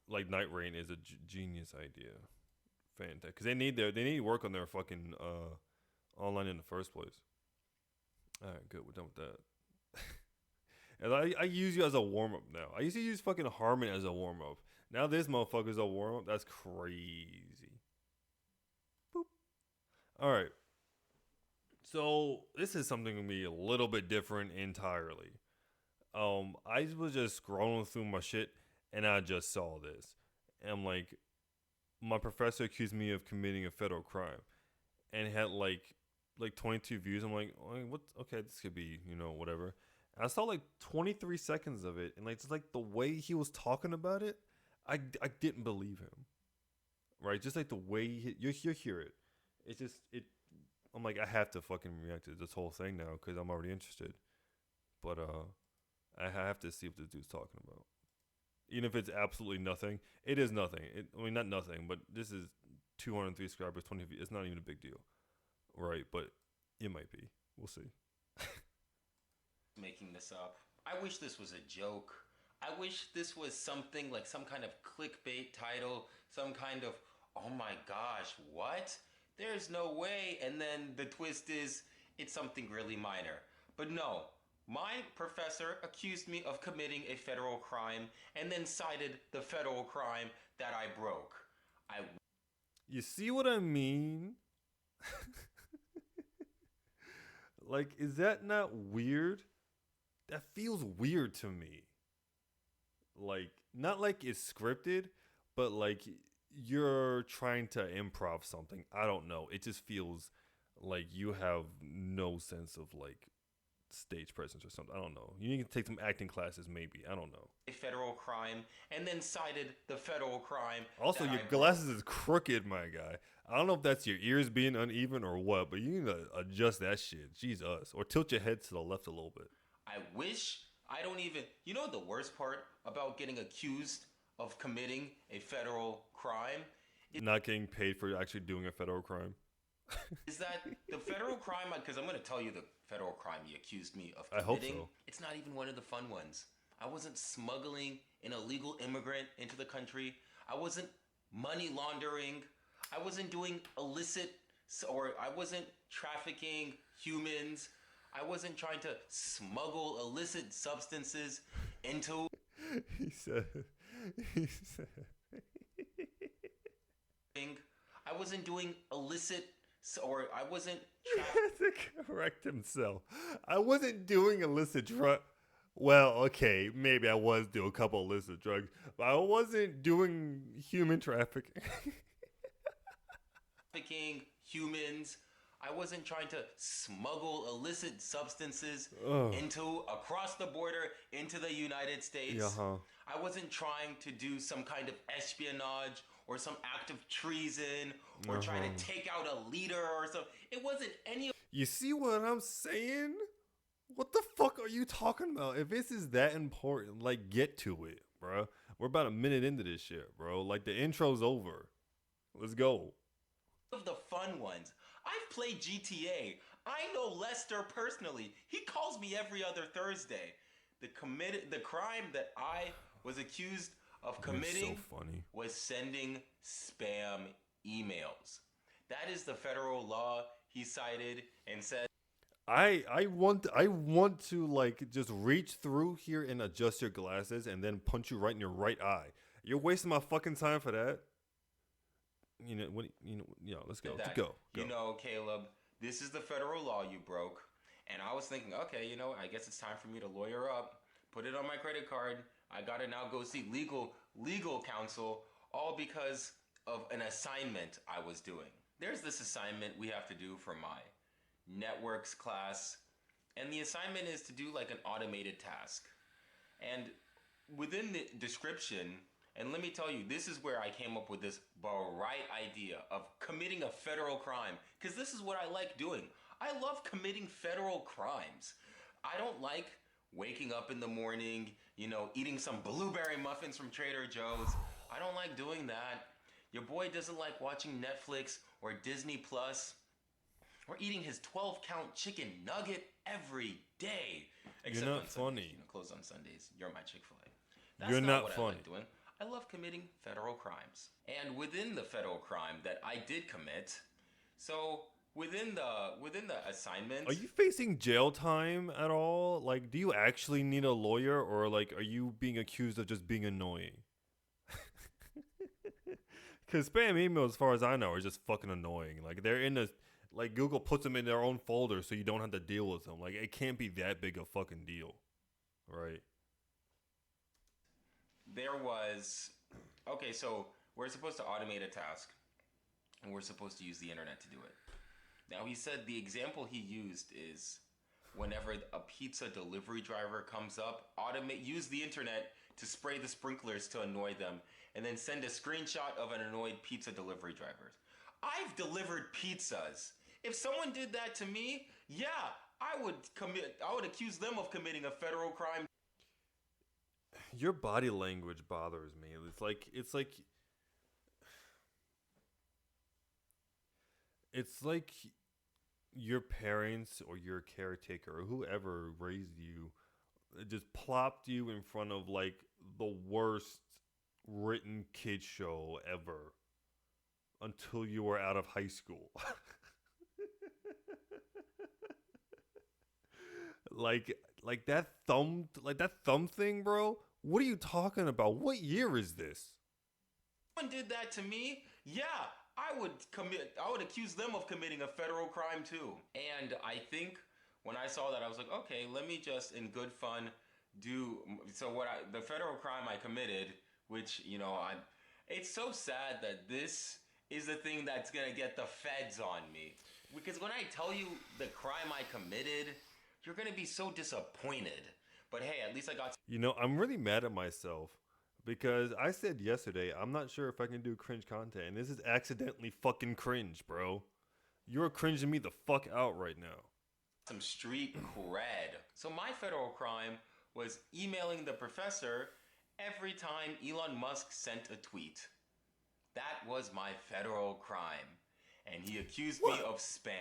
like Night Rain is a genius idea. Fantastic, because they need work on their fucking online in the first place. All right, good. We're done with that. And I use you as a warm up now. I used to use fucking Harmon as a warm up. Now this motherfucker's a warm up. That's crazy. Boop. All right. So this is something gonna be a little bit different entirely. I was just scrolling through my shit and I just saw this. And I'm like, my professor accused me of committing a federal crime, and it had like 22 views. I'm like, what? Okay, this could be whatever. And I saw like 23 seconds of it, and like just like the way he was talking about it, I didn't believe him. Right, just like the way you hear it, it's just it. I'm like, I have to fucking react to this whole thing now because I'm already interested. But I have to see what this dude's talking about. Even if it's absolutely nothing, it is nothing. I mean, not nothing, but this is 203 subscribers, 20 views. It's not even a big deal, right? But it might be. We'll see. Making this up. I wish this was a joke. I wish this was something like some kind of clickbait title, some kind of, oh my gosh, what? There's no way. And then the twist is it's something really minor. But no, my professor accused me of committing a federal crime and then cited the federal crime that I broke. I You see what I mean? Like, is that not weird? That feels weird to me. Like, not like it's scripted, but like you're trying to improv something. I don't know. It just feels like you have no sense of like stage presence or something. I don't know. You need to take some acting classes, maybe. I don't know. a federal crime and then cited the federal crime Also, that your I broke. glasses is crooked, my guy. I don't know if that's your ears being uneven or what, but you need to adjust that shit. Jesus. Or tilt your head to the left a little bit. I wish I don't even. You know the worst part about getting accused of committing a federal crime Not getting paid for actually doing a federal crime. is that the federal crime, because I'm going to tell you the federal crime he accused me of I hope committing, so. it's not even one of the fun ones. I wasn't smuggling an illegal immigrant into the country. I wasn't money laundering. I wasn't doing illicit, or I wasn't trafficking humans. I wasn't trying to smuggle illicit substances into. he said, he said, I wasn't doing illicit, or I wasn't. he had to correct himself. I wasn't doing illicit drug. Well, okay, maybe I was doing a couple illicit drugs, but I wasn't doing human trafficking. Trafficking humans. I wasn't trying to smuggle illicit substances Oh, into across the border into the United yeah, States. huh? I wasn't trying to do some kind of espionage or some act of treason or trying Uh-huh. to take out a leader or something. It wasn't any of You see what I'm saying? What the fuck are you talking about? If this is that important, like, get to it, bro. We're about a minute into this shit, bro. Like, the intro's over. Let's go. the fun ones. I've played GTA. I know Lester personally. He calls me every other Thursday. The crime that I was accused of You're so committing funny. was sending spam emails. That is the federal law he cited and said I want to like just reach through here and adjust your glasses and then punch you right in your right eye. You're wasting my fucking time for that. Let's go. that, Go. Caleb, this is the federal law you broke. And I was thinking, okay, I guess it's time for me to lawyer up, put it on my credit card. I gotta now go see legal counsel, all because of an assignment I was doing. There's this assignment we have to do for my networks class, and the assignment is to do like an automated task. And within the description, and let me tell you, this is where I came up with this bright idea of committing a federal crime. Because this is what I like doing. I love committing federal crimes. I don't like waking up in the morning, eating some blueberry muffins from Trader Joe's. I don't like doing that. Your boy doesn't like watching Netflix or Disney Plus or eating his 12 count chicken nugget every day. You're Except not on Sundays. funny. Closed on Sundays. You're my Chick fil A. That's You're not not what I funny. like doing. I love committing federal crimes. And within the federal crime that I did commit, so within the assignment, Are you facing jail time at all? Like, do you actually need a lawyer, or like, are you being accused of just being annoying? Because spam emails, as far as I know, are just fucking annoying. Like, they're in a, like, Google puts them in their own folder so you don't have to deal with them. Like, it can't be that big a fucking deal, right? there was okay, so we're supposed to automate a task and we're supposed to use the internet to do it. Now he said the example he used is whenever a pizza delivery driver comes up, use the internet to spray the sprinklers to annoy them and then send a screenshot of an annoyed pizza delivery driver. I've delivered pizzas. If someone did that to me, yeah, I would accuse them of committing a federal crime. Your body language bothers me. It's like your parents or your caretaker or whoever raised you just plopped you in front of like the worst written kid show ever until you were out of high school. like that thumb thing, bro. What are you talking about? What year is this? Someone did that to me, yeah, I would accuse them of committing a federal crime too. And I think when I saw that, I was like, okay, let me just in good fun do so the federal crime I committed, which, it's so sad that this is the thing that's going to get the feds on me. Because when I tell you the crime I committed, you're going to be so disappointed. But hey, at least I got I'm really mad at myself because I said yesterday I'm not sure if I can do cringe content, and this is accidentally fucking cringe, bro. You're cringing me the fuck out right now. some street cred. So my federal crime was emailing the professor every time Elon Musk sent a tweet. That was my federal crime. And he accused me of spam.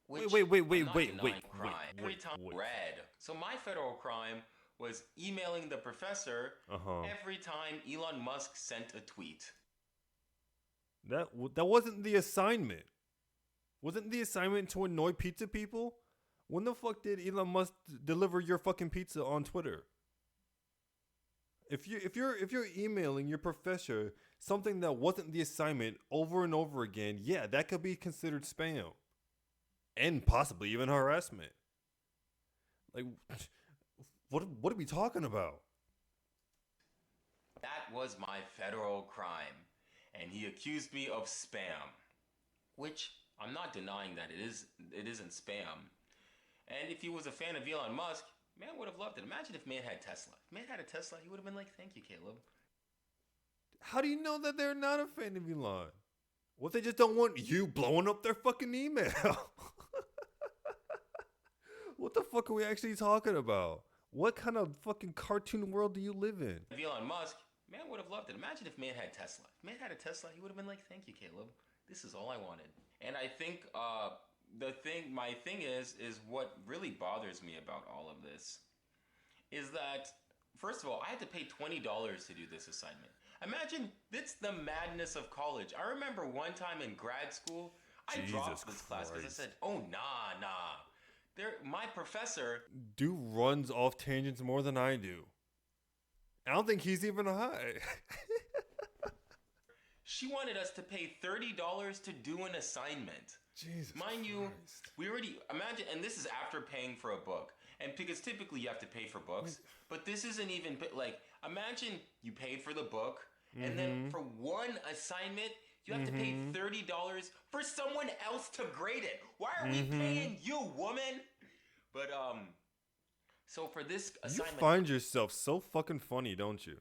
Which Wait, I'm not denying crime. Every wait, time wait. read. So my federal crime was emailing the professor every time Elon Musk sent a tweet. That wasn't the assignment. Wasn't the assignment to annoy pizza people? When the fuck did Elon Musk deliver your fucking pizza on Twitter? If you're emailing your professor something that wasn't the assignment over and over again, yeah, that could be considered spam. And possibly even harassment. Like, what are we talking about? That was my federal crime. And he accused me of spam. Which, I'm not denying that it isn't spam. And if he was a fan of Elon Musk, man would have loved it. Imagine if man had Tesla. If man had a Tesla, he would have been like, thank you, Caleb. How do you know that they're not a fan of Elon? What, they just don't want you blowing up their fucking email? What the fuck are we actually talking about? What kind of fucking cartoon world do you live in? If Elon Musk, man would have loved it. Imagine if man had Tesla. If man had a Tesla, he would have been like, thank you, Caleb. This is all I wanted. And I think my thing is what really bothers me about all of this is that, first of all, I had to pay $20 to do this assignment. Imagine, it's the madness of college. I remember one time in grad school, I dropped this class because I said, oh, nah. My professor... Dude runs off tangents more than I do. I don't think he's even high. She wanted us to pay $30 to do an assignment. Jesus Mind you, Christ. we already... Imagine, and this is after paying for a book. And because typically you have to pay for books. But this isn't even... Like, imagine you paid for the book. And then for one assignment, you have to pay $30 for someone else to grade it. Why are we paying you, woman? But, so for this assignment... You find yourself so fucking funny, don't you?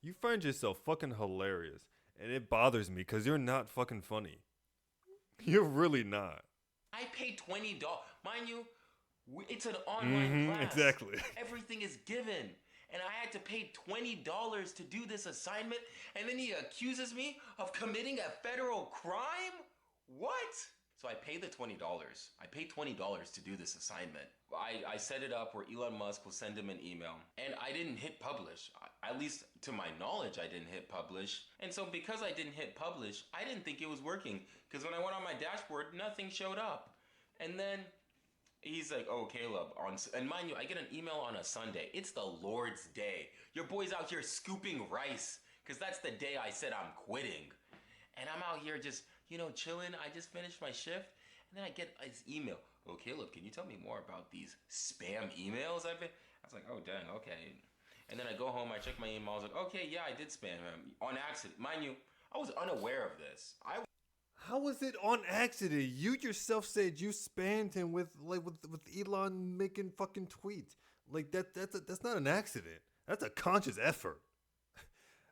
You find yourself fucking hilarious. And it bothers me because you're not fucking funny. You're really not. I paid $20. Mind you, it's an online class. Exactly. Everything is given. And I had to pay $20 to do this assignment, and then he accuses me of committing a federal crime? What? So I pay the $20. I pay $20 to do this assignment. I set it up where Elon Musk will send him an email. And I didn't hit publish. At least to my knowledge, I didn't hit publish. And so because I didn't hit publish, I didn't think it was working. Because when I went on my dashboard, nothing showed up. And then he's like, oh, Caleb, and mind you, I get an email on a Sunday. It's the Lord's Day. Your boy's out here scooping rice. Because that's the day I said I'm quitting. And I'm out here just, chilling. I just finished my shift. And then I get this email. Oh, Caleb, can you tell me more about these spam emails I've been? I was like, oh, dang, okay. And then I go home, I check my email. I was like, okay, yeah, I did spam him on accident. Mind you, I was unaware of this. How was it on accident? You yourself said you spammed him with Elon making fucking tweets. Like that's not an accident. That's a conscious effort.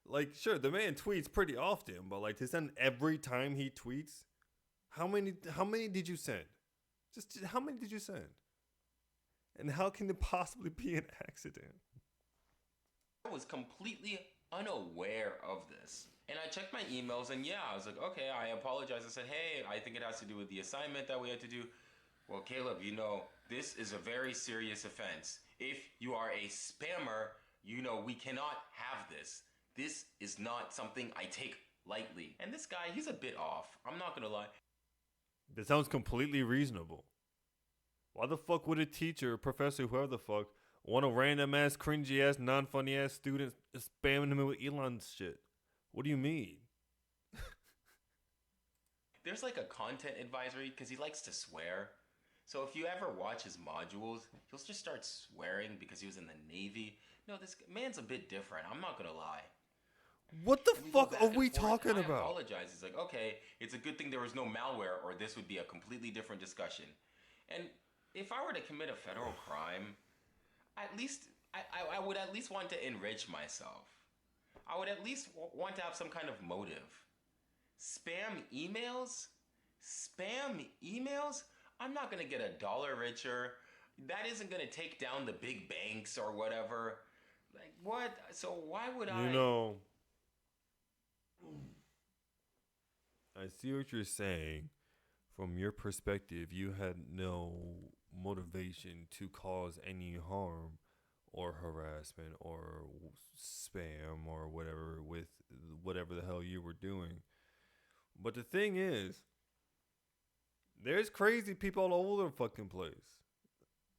Like, sure, the man tweets pretty often, but like to send every time he tweets, how many did you send? Just how many did you send? And how can it possibly be an accident? I was completely unaware of this. And I checked my emails, and yeah, I was like, okay, I apologize. I said, hey, I think it has to do with the assignment that we had to do. Well, Caleb, this is a very serious offense. If you are a spammer, we cannot have this. This is not something I take lightly. And this guy, he's a bit off. I'm not going to lie. That sounds completely reasonable. Why the fuck would a teacher, professor, whoever the fuck, want a random ass, cringy ass, non funny ass student spamming him with Elon's shit? What do you mean? There's like a content advisory because he likes to swear. So if you ever watch his modules, he'll just start swearing because he was in the Navy. No, this man's a bit different. I'm not going to lie. What the fuck are we talking about? I apologize. He's like, okay, it's a good thing there was no malware or this would be a completely different discussion. And if I were to commit a federal crime, at least I would at least want to enrich myself. I would at least want to have some kind of motive. Spam emails? Spam emails? I'm not going to get $1 richer. That isn't going to take down the big banks or whatever. Like, what? So why would I... I see what you're saying. From your perspective, you had no motivation to cause any harm or harassment or spam or whatever with whatever the hell you were doing. But the thing is, there's crazy people all over the fucking place.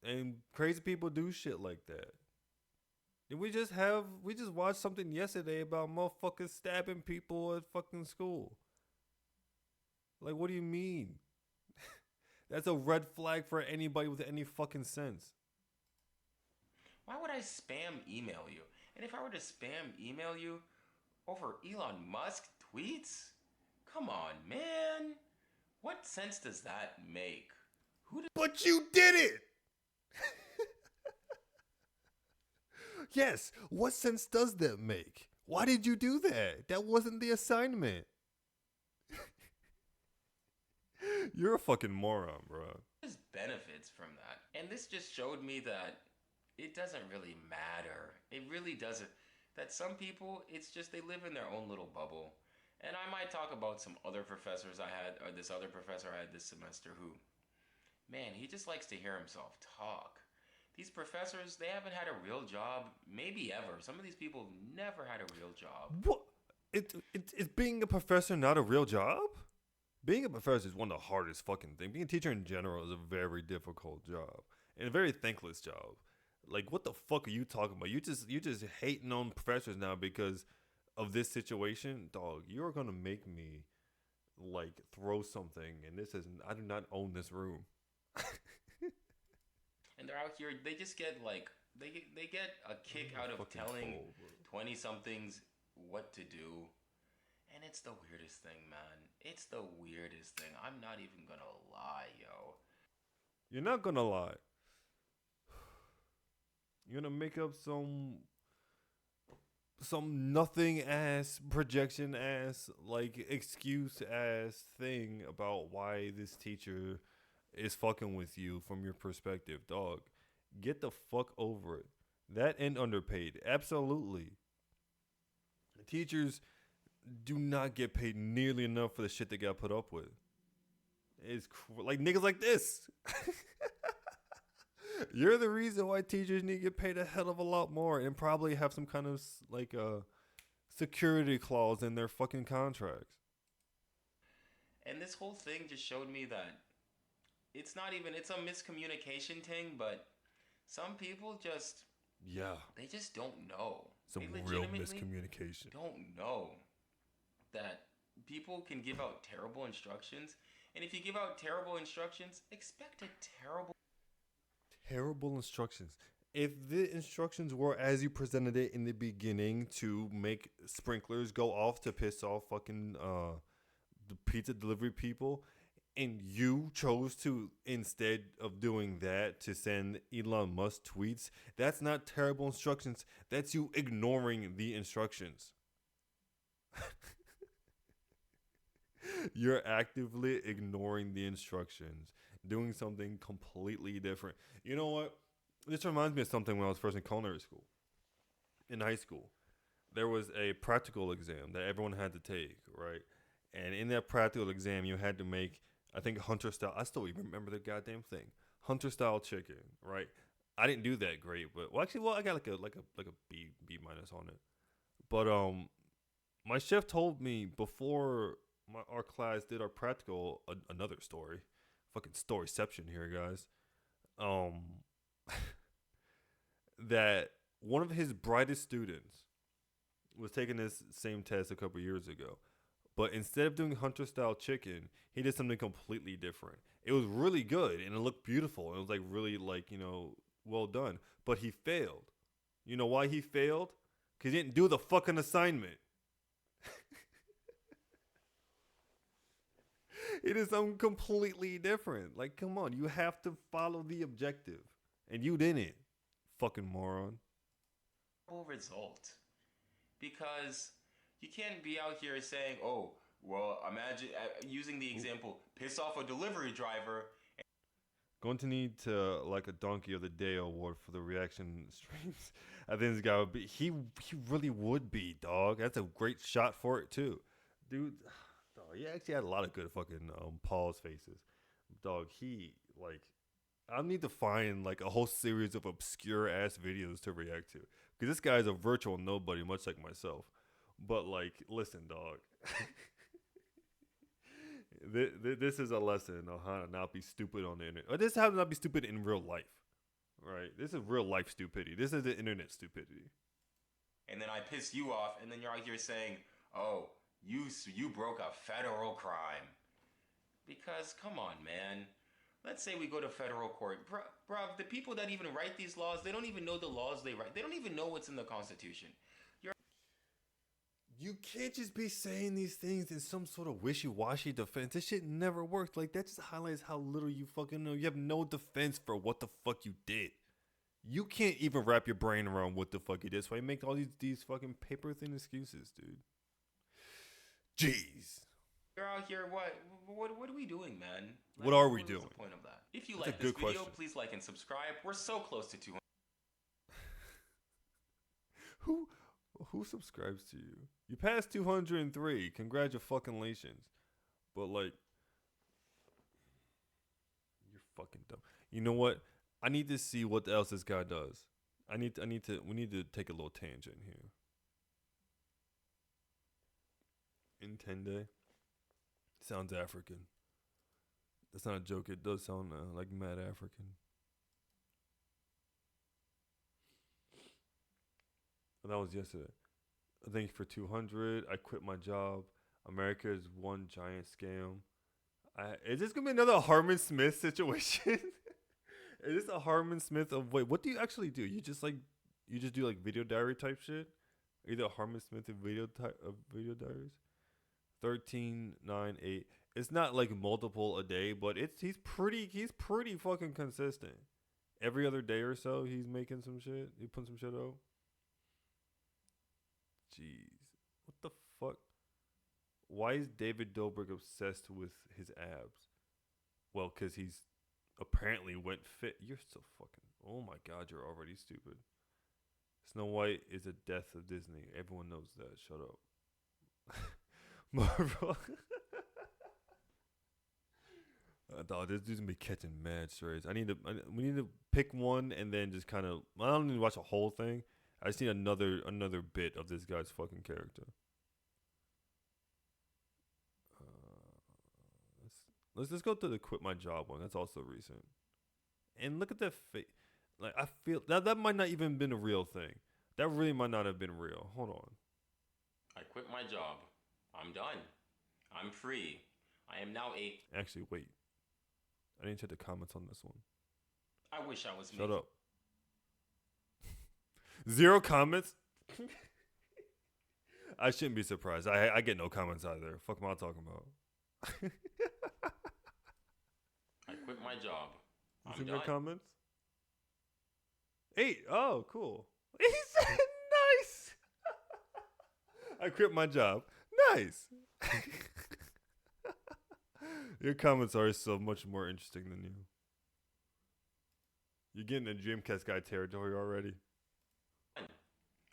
And crazy people do shit like that. Did we just watched something yesterday about motherfuckers stabbing people at fucking school. Like, what do you mean? That's a red flag for anybody with any fucking sense. Why would I spam email you? And if I were to spam email you over Elon Musk tweets? Come on, man. What sense does that make? But you did it! Yes, what sense does that make? Why did you do that? That wasn't the assignment. You're a fucking moron, bro. There's benefits from that. And this just showed me that it doesn't really matter. It really doesn't. That some people, it's just they live in their own little bubble. And I might talk about some other professors I had, or this other professor I had this semester who, man, he just likes to hear himself talk. These professors, they haven't had a real job, maybe ever. Some of these people never had a real job. What? Is being a professor not a real job? Being a professor is one of the hardest fucking things. Being a teacher in general is a very difficult job and a very thankless job. Like, what the fuck are you talking about? You just hating on professors now because of this situation, dog. You're gonna make me like throw something, and I do not own this room. And they're out here. They just get like they get a kick out of telling 20-somethings what to do. And it's the weirdest thing, man. It's the weirdest thing. I'm not even gonna lie, yo. You're not gonna lie. You're gonna make up some nothing ass projection ass like excuse ass thing about why this teacher is fucking with you from your perspective, dog. Get the fuck over it. That and underpaid. Absolutely. Teachers do not get paid nearly enough for the shit they got put up with. It's like niggas like this. You're the reason why teachers need to get paid a hell of a lot more and probably have some kind of like a security clause in their fucking contracts. And this whole thing just showed me that it's a miscommunication thing, but some people just, Yeah, they just don't know. some They real legitimately miscommunication. don't know that people can give out terrible instructions. And if you give out terrible instructions, expect a Terrible instructions. If the instructions were as you presented it in the beginning to make sprinklers go off to piss off fucking the pizza delivery people, and you chose to, instead of doing that, to send Elon Musk tweets, that's not terrible instructions. That's you ignoring the instructions. You're actively ignoring the instructions, doing something completely different. You know what? This reminds me of something when I was first in culinary school. In high school, there was a practical exam that everyone had to take, right? And in that practical exam, you had to make, I think, hunter style. I still even remember the goddamn thing, hunter style chicken, right? I didn't do that great, but I got like a B minus on it. But my chef told me before our class did our practical, another story, fucking storyception here, guys. Um, that one of his brightest students was taking this same test a couple years ago. But instead of doing hunter style chicken, he did something completely different. It was really good and it looked beautiful. It was like really like, well done. But he failed. You know why he failed? Because he didn't do the fucking assignment. It is something completely different. Like, come on, you have to follow the objective. And you didn't. Fucking moron. result. Because you can't be out here saying, oh, well, imagine using the example, piss off a delivery driver. Going to need to like a Donkey of the Day award for the reaction streams. I think this guy would be. He really would be, dog. That's a great shot for it too, dude. Dog, he actually had a lot of good fucking pause faces, dog. He like. I need to find like a whole series of obscure ass videos to react to because this guy's a virtual nobody, much like myself. But like, listen, dog. This is a lesson on how to not be stupid on the internet. Or this is how to not be stupid in real life. Right? This is real life stupidity. This is the internet stupidity. And then I piss you off, and then you're out here saying, oh, you broke a federal crime. Because, come on, man. Let's say we go to federal court. Bruh, the people that even write these laws, they don't even know the laws they write. They don't even know what's in the Constitution. You can't just be saying these things in some sort of wishy-washy defense. This shit never worked. Like, that just highlights how little you fucking know. You have no defense for what the fuck you did. You can't even wrap your brain around what the fuck you did. So I make all these fucking paper thin excuses, dude. Jeez. You're out here, what are we doing, man? What are we doing? What's the point of that? If you That's like a this good video, question. please like and subscribe. We're so close to 200. Who subscribes to you? You passed 203. Congratulations. But like, you're fucking dumb. You know what? I need to see what else this guy does. We need to take a little tangent here. Intende sounds African. That's not a joke. It does sound like mad African. And that was yesterday. Thank you for 200. I quit my job. America is one giant scam. Is this gonna be another Harmon Smith situation? Is this a Harmon Smith of wait? What do you actually do? You just do like video diary type shit. Either Harmon Smith of video diaries. 13, 9, 8. It's not like multiple a day, but he's pretty fucking consistent. Every other day or so, he's making some shit. He putting some shit out. Jeez, what the fuck? Why is David Dobrik obsessed with his abs? Well, cause he's apparently went fit. You're so fucking. Oh my god, you're already stupid. Snow White is a death of Disney. Everyone knows that. Shut up. Marvel. Dog, this dude's gonna be catching mad strays. We need to pick one and then just kind of. I don't need to watch a whole thing. I just need another bit of this guy's fucking character. Let's go to the quit my job one. That's also recent. And look at that face. Like I feel that might not even been a real thing. That really might not have been real. Hold on. I quit my job. I'm done. I'm free. I am now a. Actually, wait. I didn't check the comments on this one. I wish I was me. Shut up. 0 comments. I shouldn't be surprised. I get no comments either. Fuck am I talking about? I quit my job. I'm Some done. comments. 8. Oh, cool. He said nice. I quit my job. Nice. Your comments are so much more interesting than you. You're getting a Dreamcast guy territory already.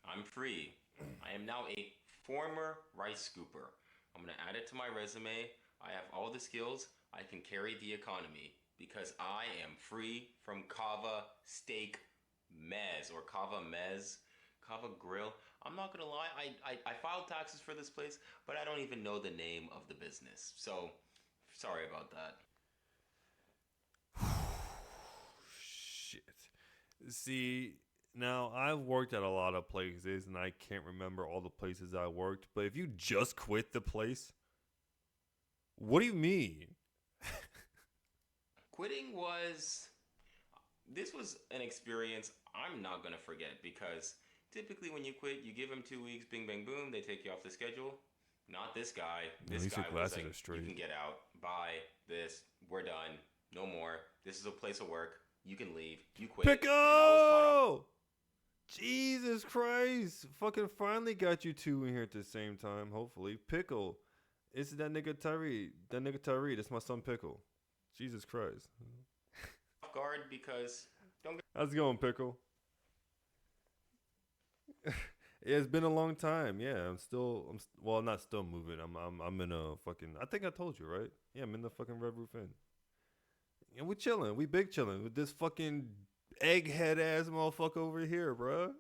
I'm free. I am now a former rice scooper. I'm going to add it to my resume. I have all the skills. I can carry the economy because I am free from Kava Steak Mez or Kava Mez, Kava Grill. I'm not going to lie. I filed taxes for this place, but I don't even know the name of the business. So, sorry about that. Shit. See, now I've worked at a lot of places and I can't remember all the places I worked, but if you just quit the place, what do you mean? Quitting was, this was an experience I'm not going to forget because typically when you quit, you give them 2 weeks, bing, bang, boom, they take you off the schedule. Not this guy. This guy was like, you can get out, bye, this, we're done, no more. This is a place of work. You can leave. You quit. Pickle! Jesus Christ. Fucking finally got you two in here at the same time, hopefully. Pickle. It's that nigga Tyree. That's my son Pickle. Jesus Christ. Off guard because how's it going, Pickle? Yeah, it's been a long time. Yeah, I'm not still moving. I'm in a fucking, I think I told you, right? Yeah, I'm in the fucking Red Roof Inn. And we chilling. We big chilling with this fucking egghead ass motherfucker over here, bruh.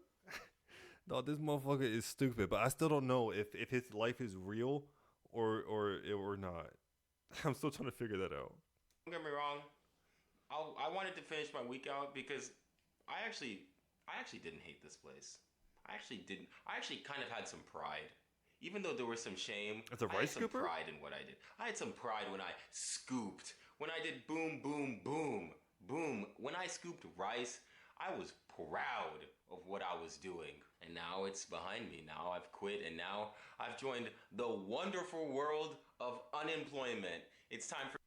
Dog, this motherfucker is stupid, but I still don't know if his life is real or not. I'm still trying to figure that out. Don't get me wrong. I wanted to finish my week out because I actually didn't hate this place. I actually kind of had some pride. Even though there was some shame, It's a I had rice some scooper? pride in what I did. I had some pride when I scooped. When I did boom, boom, boom, boom. When I scooped rice, I was proud of what I was doing. And now it's behind me. Now I've quit and now I've joined the wonderful world of unemployment. It's time for...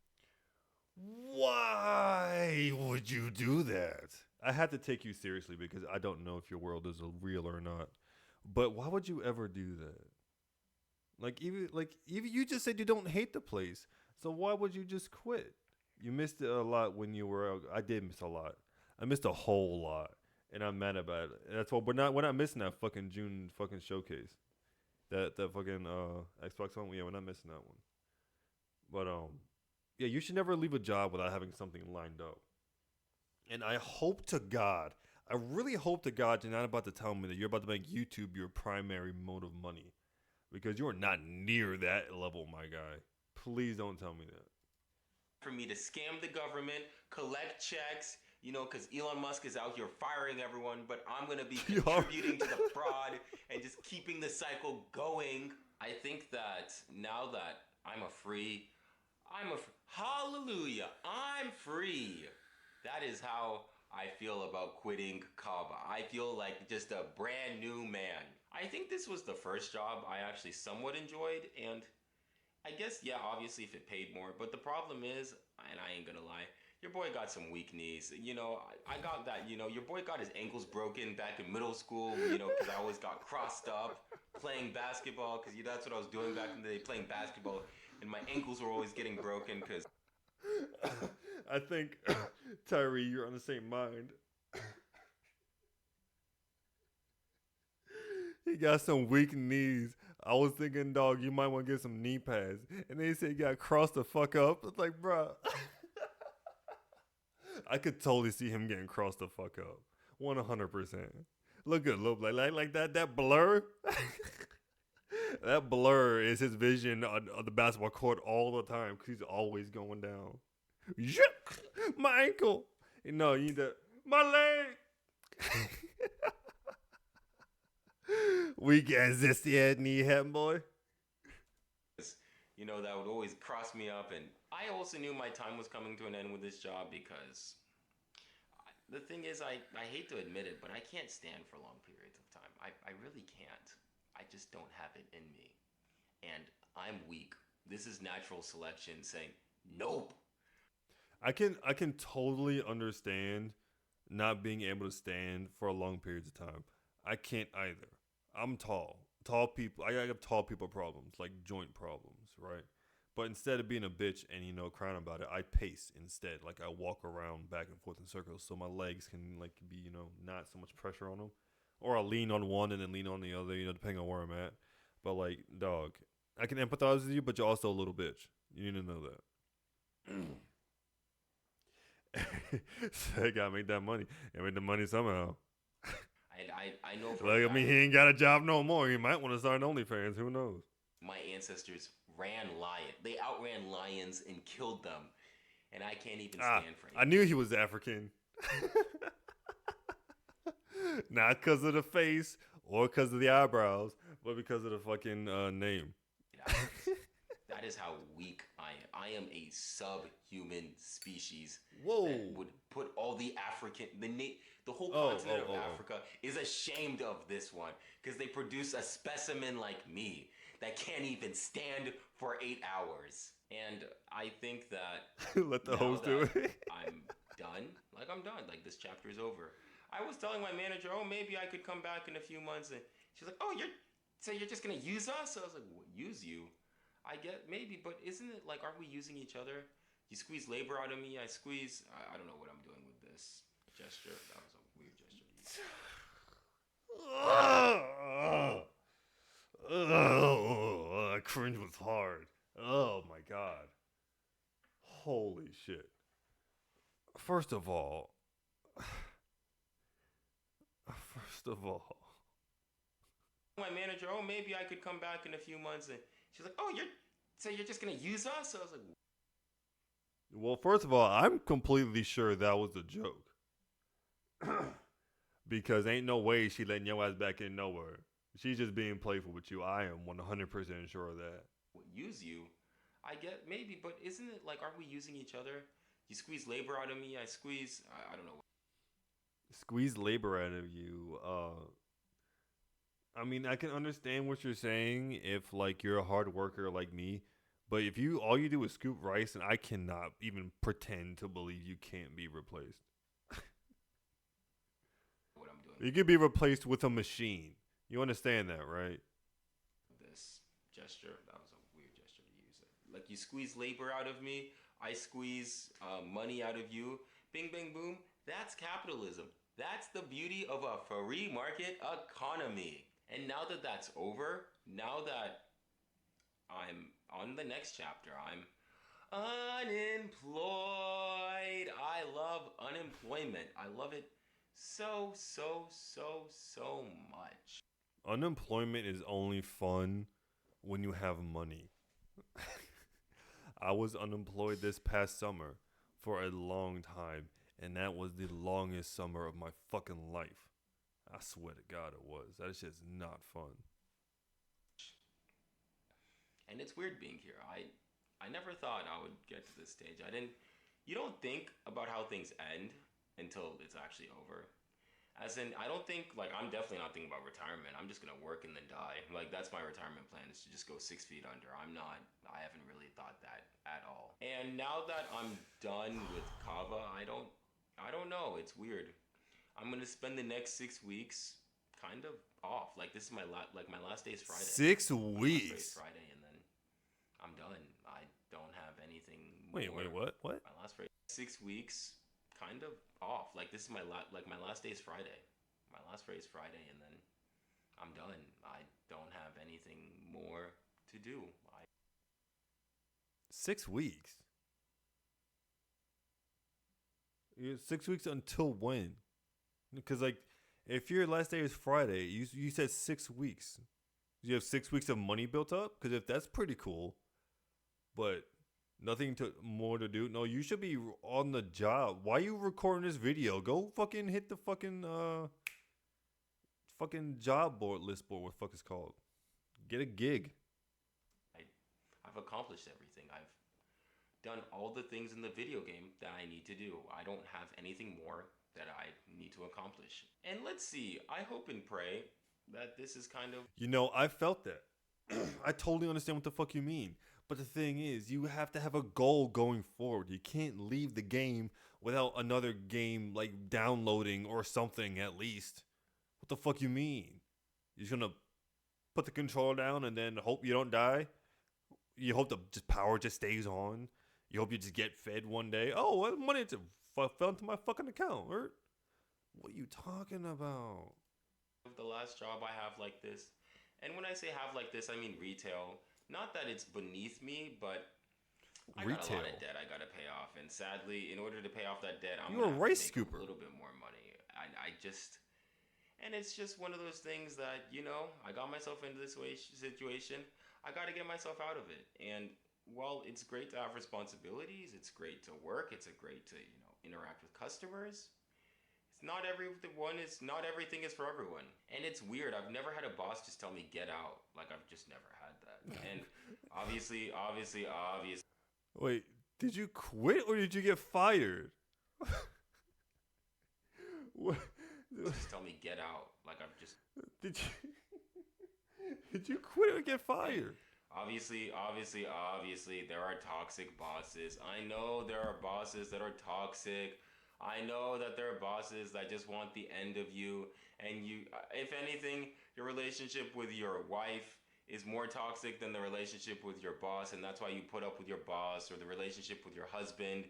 Why would you do that? I had to take you seriously because I don't know if your world is real or not. But why would you ever do that? Even you just said you don't hate the place. So why would you just quit? You missed it a lot when you were out. I did miss a lot. I missed a whole lot. And I'm mad about it. That's why we're not missing that fucking June fucking showcase. That fucking Xbox One. Yeah, we're not missing that one. But yeah, you should never leave a job without having something lined up. And I hope to God, I really hope to God you're not about to tell me that you're about to make YouTube your primary mode of money. Because you are not near that level, my guy. Please don't tell me that. For me to scam the government, collect checks, because Elon Musk is out here firing everyone, but I'm going to be contributing to the fraud and just keeping the cycle going. I think that now that hallelujah, I'm free. That is how I feel about quitting Kava. I feel like just a brand new man. I think this was the first job I actually somewhat enjoyed, and I guess, yeah, obviously if it paid more, but the problem is, and I ain't gonna lie, your boy got some weak knees. I got that, your boy got his ankles broken back in middle school, because I always got crossed up playing basketball, because that's what I was doing back in the day, playing basketball, and my ankles were always getting broken, because... I think, Tyree, you're on the same mind. He got some weak knees. I was thinking, dog, you might want to get some knee pads. And then he said he got crossed the fuck up. It's like, bruh. I could totally see him getting crossed the fuck up. 100%. Look good, look like that blur. That blur is his vision on the basketball court all the time because he's always going down. My ankle. No, you need to. My leg. Weak as this yet, knee head boy. You know, that would always cross me up. And I also knew my time was coming to an end with this job because the thing is, I hate to admit it, but I can't stand for long periods of time. I really can't. I just don't have it in me. And I'm weak. This is natural selection saying, nope. I can totally understand not being able to stand for long periods of time. I can't either. I'm tall. Tall people, I have tall people problems, like joint problems, right? But instead of being a bitch and, you know, crying about it, I pace instead. Like I walk around back and forth in circles so my legs can like be, you know, not so much pressure on them. Or I'll lean on one and then lean on the other, you know, depending on where I'm at. But like, dog, I can empathize with you, but you're also a little bitch. You need to know that. So I gotta make that money. And make the money somehow. I know for Like, I mean, he ain't got a job no more. He might want to start an OnlyFans. Who knows? my ancestors ran lion. They outran lions and killed them. And I can't even stand for it. I knew he was African. Not because of the face or because of the eyebrows, but because of the fucking name. That is how weak I am. I am a subhuman species. Whoa. That would put all the African, the whole continent of Africa is ashamed of this one because they produce a specimen like me that can't even stand for 8 hours. And I think that let the host do it. I'm done. Like I'm done. Like this chapter is over. I was telling my manager, oh, maybe I could come back in a few months, and she's like, oh, you're just gonna use us? So I was like, what, use you? I get maybe, but isn't it like, aren't we using each other? You squeeze labor out of me, I squeeze. I don't know what I'm doing with this gesture. That was a weird gesture. That cringe was hard. Oh my god. Holy shit. First of all, my manager, oh, maybe I could come back in a few months, and she's like, oh, you're just gonna use us? So I was like, well, first of all, I'm completely sure that was a joke. Because ain't no way she letting your ass back in nowhere. She's just being playful with you. I am 100% sure of that. Use you? I get maybe, but isn't it like, aren't we using each other? You squeeze labor out of me, I squeeze. I don't know. Squeeze labor out of you. I mean, I can understand what you're saying if like you're a hard worker like me, but if you all you do is scoop rice, and I cannot even pretend to believe you can't be replaced. What I'm doing. You could be replaced with a machine. You understand that, right? This gesture, that was a weird gesture to use. Like you squeeze labor out of me, I squeeze money out of you. Bing, bang, boom. That's capitalism. That's the beauty of a free market economy. And now that that's over, now that I'm on the next chapter, I'm unemployed. I love unemployment. I love it so much. Unemployment is only fun when you have money. I was unemployed this past summer for a long time, and that was the longest summer of my fucking life. I swear to God it was. That is just not fun. And it's weird being here. I never thought I would get to this stage. You don't think about how things end until it's actually over. As in, I don't think, like, I'm definitely not thinking about retirement. I'm just gonna work and then die. Like, that's my retirement plan, is to just go 6 feet under. I haven't really thought that at all. And now that I'm done with Kava, I don't know. It's weird. I'm gonna spend the next 6 weeks kind of off. Like, this is my last day is Friday. 6 My last day is weeks. Friday, and then I'm done. I don't have anything Wait, more. what? My last Friday, 6 weeks, kind of off. Like, this is my last day is Friday. My last Friday is Friday, and then I'm done. I don't have anything more to do. 6 weeks. 6 weeks until when? Because like, if your last day is Friday, you said 6 weeks. You have 6 weeks of money built up. Because if that's pretty cool, but nothing to more to do. No, you should be on the job. Why you recording this video? Go fucking hit the fucking job board list board. What the fuck is called? Get a gig. I've accomplished everything. I've done all the things in the video game that I need to do. I don't have anything more that I need to accomplish. And let's see, I hope and pray that this is kind of... I felt that. I totally understand what the fuck you mean. But the thing is, you have to have a goal going forward. You can't leave the game without another game like downloading or something at least. What the fuck you mean? You're just gonna put the controller down and then hope you don't die? You hope the power just stays on? You hope you just get fed one day? Oh, what money just fell into my fucking account, or what are you talking about? The last job I have like this, and when I say have like this, I mean retail. Not that it's beneath me, but I got a lot of debt I gotta pay off, and sadly, in order to pay off that debt, I'm You're gonna a rice have to make scooper. a little bit more money. And it's just one of those things that I got myself into this situation. I got to get myself out of it. And while it's great to have responsibilities, it's great to work, it's great to interact with customers. Not everything is for everyone. And it's weird. I've never had a boss just tell me get out. Like, I've just never had that. And obviously. Wait, did you quit or did you get fired? What? Just tell me get out. Like, I've just... Did you quit or get fired? Obviously, there are toxic bosses. I know there are bosses that are toxic. I know that there are bosses that just want the end of you. And if anything, your relationship with your wife is more toxic than the relationship with your boss. And that's why you put up with your boss, or the relationship with your husband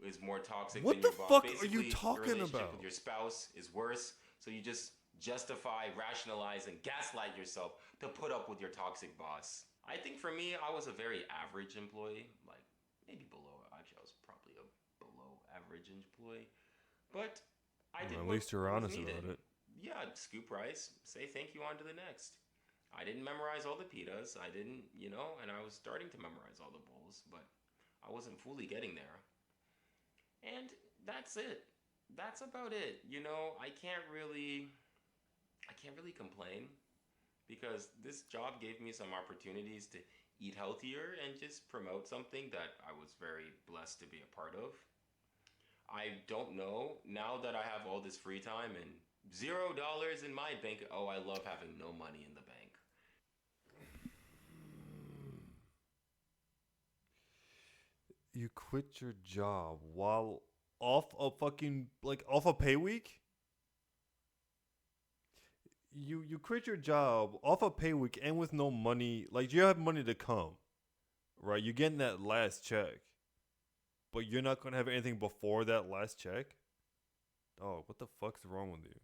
is more toxic than your boss. What the fuck Basically, are you talking your relationship about? with your spouse is worse. So you just justify, rationalize, and gaslight yourself to put up with your toxic boss. I think for me, I was a very average employee, like maybe below. Actually, I was probably a below average employee, but I did. At least you're honest about it. Yeah, scoop rice, say thank you, on to the next. I didn't memorize all the pitas. I didn't, and I was starting to memorize all the bowls, but I wasn't fully getting there. And that's it. That's about it. I can't really complain, because this job gave me some opportunities to eat healthier and just promote something that I was very blessed to be a part of. I don't know, now that I have all this free time and $0 in my bank. Oh, I love having no money in the bank. You quit your job while off a pay week? You quit your job off a pay week and with no money. Like, you have money to come, right? You're getting that last check, but you're not gonna have anything before that last check. Oh, what the fuck's wrong with you?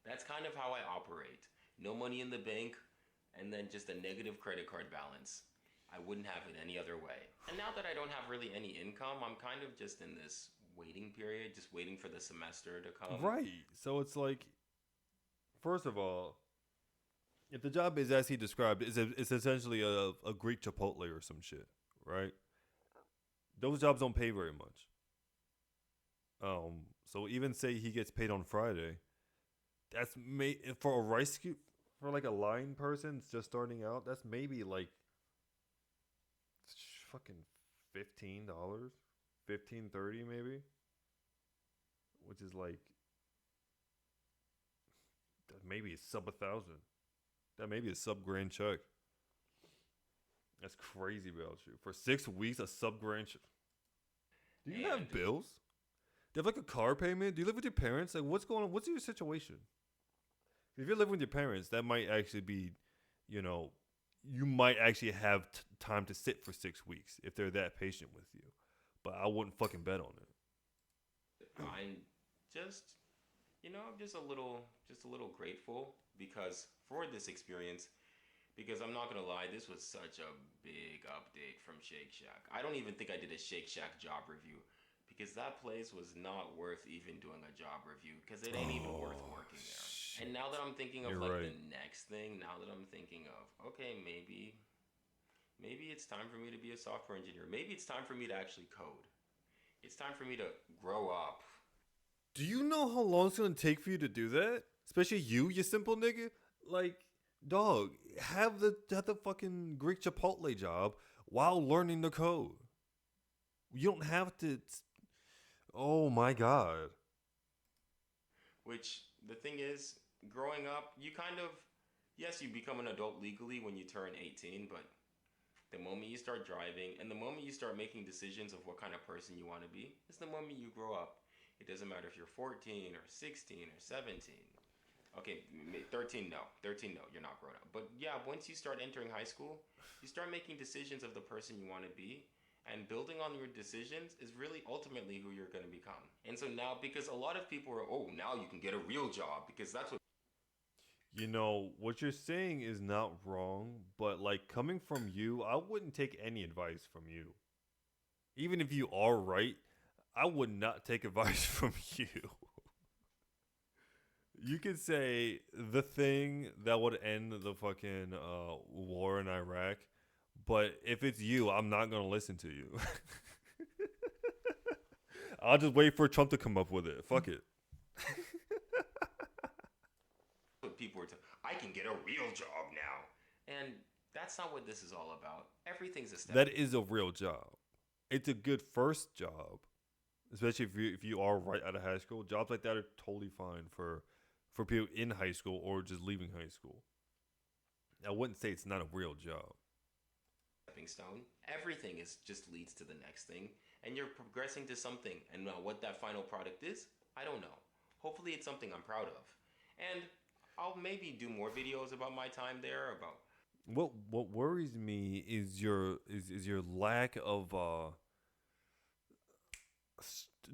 That's kind of how I operate. No money in the bank, and then just a negative credit card balance. I wouldn't have it any other way. And now that I don't have really any income, I'm kind of just in this waiting period, just waiting for the semester to come. Right. So it's like, first of all, if the job is as he described, it's essentially a Greek Chipotle or some shit, right? Those jobs don't pay very much. So even say he gets paid on Friday, that's for a rice scoop, for like a line person just starting out, that's maybe like fucking $15, $15.30 maybe, which is like maybe a sub 1,000. That may be a sub grand check. That's crazy about you. For 6 weeks, a sub grand check. Do you have bills? Do you have like a car payment? Do you live with your parents? Like, what's going on? What's your situation? If you're living with your parents, that might actually be, you might actually have time to sit for 6 weeks if they're that patient with you. But I wouldn't fucking bet on it. I'm just, I'm just a little grateful for this experience, because I'm not gonna lie, this was such a big update from Shake Shack. I don't even think I did a Shake Shack job review. because that place was not worth even doing a job review because it ain't even worth Oh working there. And shit. now that I'm thinking of You're like the right. next thing, now that I'm thinking of, okay, maybe it's time for me to be a software engineer. Maybe it's time for me to actually code. It's time for me to grow up. Do you know how long it's gonna take for you to do that? Especially you simple nigga. Like, dog, have the fucking Greek Chipotle job while learning the code. You don't have to. Oh my god. Which the thing is, growing up, you kind of, yes, you become an adult legally when you turn 18, but the moment you start driving and the moment you start making decisions of what kind of person you want to be is the moment you grow up. It doesn't matter if you're 14 or 16 or 17. Okay, 13, no. 13, no, you're not grown up. But yeah, once you start entering high school, you start making decisions of the person you want to be. And building on your decisions is really ultimately who you're going to become. And so now, because a lot of people are, oh, now you can get a real job because that's what. You know, what you're saying is not wrong, but like coming from you, I wouldn't take any advice from you. Even if you are right, I would not take advice from you. You could say the thing that would end the fucking war in Iraq, but if it's you, I'm not gonna listen to you. I'll just wait for Trump to come up with it. Fuck it. What people are. I can get a real job now. And that's not what this is all about. Everything's a step. That is a real job. It's a good first job, especially if you are right out of high school. Jobs like that are totally fine for people in high school or just leaving high school. I wouldn't say it's not a real job. Stepping stone. Everything is just leads to the next thing, and you're progressing to something. And what that final product is, I don't know. Hopefully, it's something I'm proud of, and I'll maybe do more videos about my time there. About What worries me is your lack of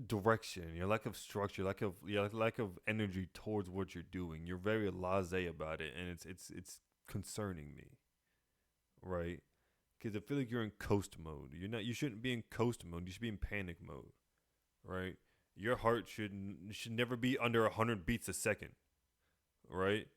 direction, your lack of structure, lack of energy towards what you're doing. You're very blasé about it, and it's concerning me, right? Because I feel like you're in coast mode. You're not. You shouldn't be in coast mode. You should be in panic mode, right? Your heart should never be under 100 beats a second, right?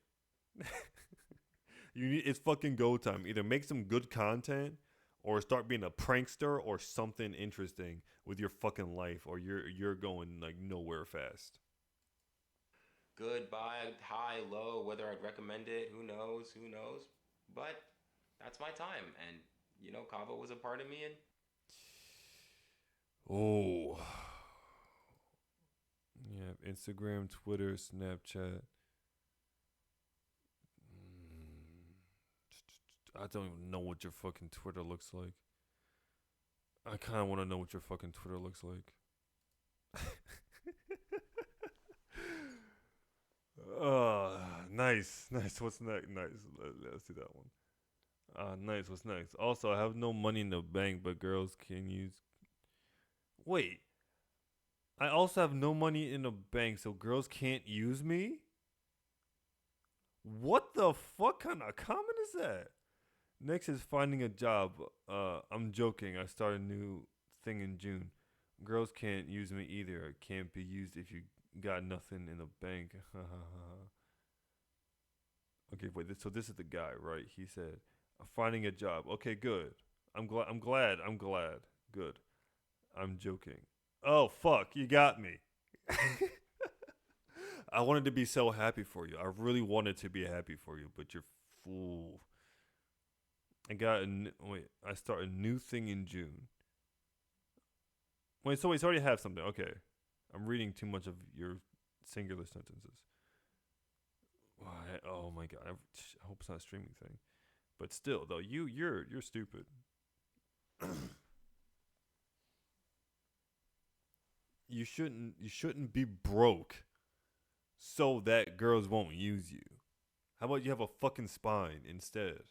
It's fucking go time. Either make some good content or start being a prankster or something interesting with your fucking life, or you're going like nowhere fast. good, bad, high, low, whether I'd recommend it, who knows, who knows. But that's my time, and Kava was a part of me, and Oh, yeah. Instagram, Twitter, Snapchat. Mm, I don't even know what your fucking Twitter looks like. I kind of want to know what your fucking Twitter looks like. Nice, nice. What's next? Nice. Let's do that one. Nice. What's next? Also, I have no money in the bank, but girls can use. Wait, I also have no money in the bank, so girls can't use me. What the fuck kind of comment is that? Next is finding a job. I'm joking. I start a new thing in June. Girls can't use me either. It can't be used if you got nothing in the bank. Okay, wait. So this is the guy, right? He said, "Finding a job." Okay, good. I'm glad. I'm glad. I'm glad. Good. I'm joking. Oh fuck! You got me. I wanted to be so happy for you. I really wanted to be happy for you, but you're fool. Wait. I start a new thing in June. Wait. So wait. So I already have something. Okay. I'm reading too much of your singular sentences. Why? Oh my god. I hope it's not a streaming thing. But still, though, you're stupid. You shouldn't be broke so that girls won't use you. How about you have a fucking spine instead?